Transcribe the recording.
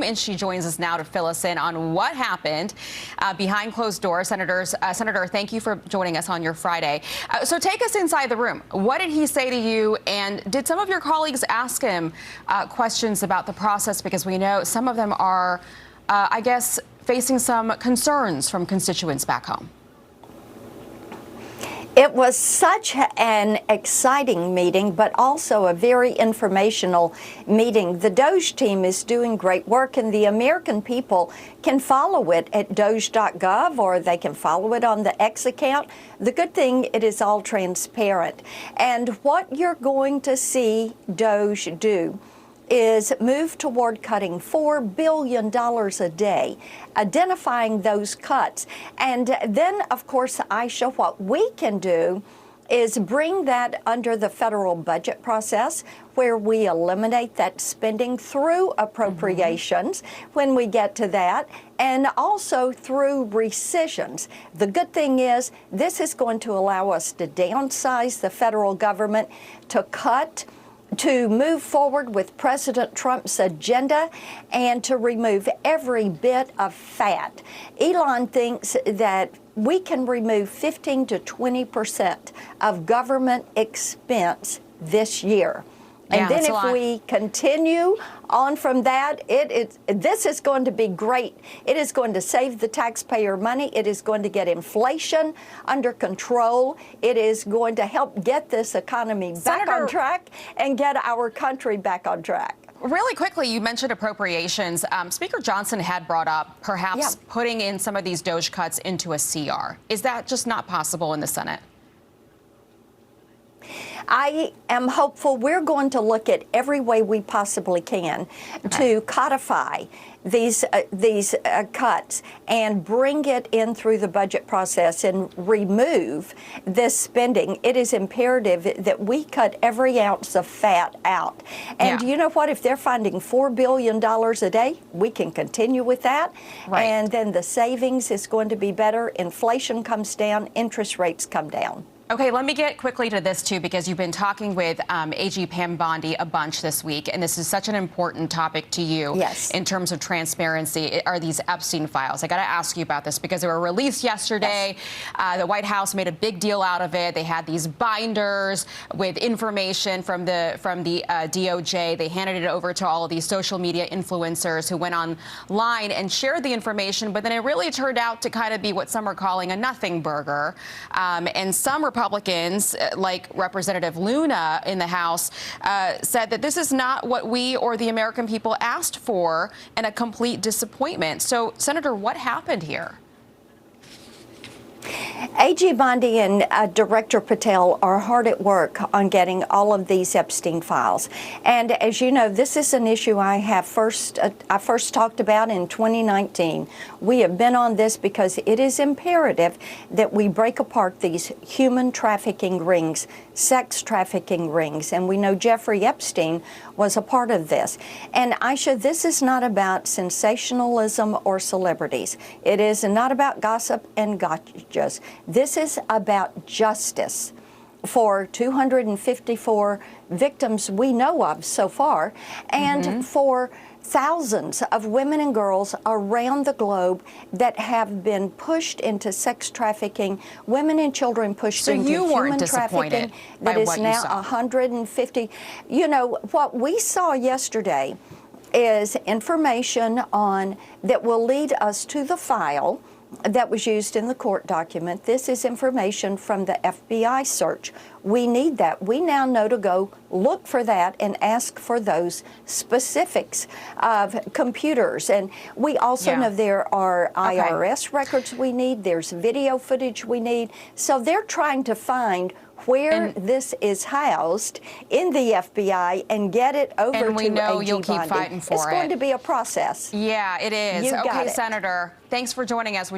and she joins us now to fill us in on what happened behind closed doors. Senator, thank you for joining us on your Friday. So take us inside the room. What did he say to you, and did some of your colleagues ask him questions about the process? Because we know some of them are, I guess, facing some concerns from constituents back home. It was such an exciting meeting, but also a very informational meeting. The DOGE team is doing great work, and the American people can follow it at doge.gov, or they can follow it on the X account. The good thing, it is all transparent. And what you're going to see DOGE do is move toward cutting $4 billion a day, identifying those cuts. And then, of course, Aisha, what we can do is bring that under the federal budget process, where we eliminate that spending through appropriations when we get to that, and also through rescissions. The good thing is this is going to allow us to downsize the federal government, to move forward with President Trump's agenda, and to remove every bit of fat. Elon thinks that we can remove 15 to 20% of government expense this year. And then if we continue on from that, this is going to be great. It is going to save the taxpayer money. It is going to get inflation under control. It is going to help get this economy back on track and get our country back on track. Really quickly, you mentioned appropriations. Speaker Johnson had brought up perhaps putting in some of these DOGE cuts into a CR. Is that just not possible in the Senate? I am hopeful. We're going to look at every way we possibly can to codify these cuts and bring it in through the budget process and remove this spending. It is imperative that we cut every ounce of fat out. And you know what? If they're finding $4 billion a day, we can continue with that. And then the savings is going to be better. Inflation comes down. Interest rates come down. Okay, let me get quickly to this, too, because you've been talking with AG Pam Bondi a bunch this week, and this is such an important topic to you in terms of transparency, are these Epstein files. I got to ask you about this because they were released yesterday. The White House made a big deal out of it. They had these binders with information from the DOJ. They handed it over to all of these social media influencers who went online and shared the information, but then it really turned out to kind of be what some are calling a nothing burger. And some Republicans, like Representative Luna in the House, said that this is not what we or the American people asked for, and a complete disappointment. So, Senator, what happened here? AG Bondi and Director Patel are hard at work on getting all of these Epstein files. And as you know, this is an issue I first talked about in 2019. We have been on this because it is imperative that we break apart these human trafficking rings, sex trafficking rings. And we know Jeffrey Epstein was a part of this. And Aisha, this is not about sensationalism or celebrities. It is not about gossip and gotchas. This is about justice for 254 victims we know of so far, and for thousands of women and girls around the globe that have been pushed into sex trafficking, women and children pushed into human trafficking that is now 150. You know, what we saw yesterday is information on that will lead us to the file that was used in the court document. This is information from the FBI search. We need that. We now know to go look for that and ask for those specifics of computers. And we also know there are IRS records we need. There's video footage we need. So they're trying to find where this is housed in the FBI and get it over to AG Bondi. And we know you'll keep fighting for it. It's going to be a process. Yeah, it is. Okay, Senator, thanks for joining us.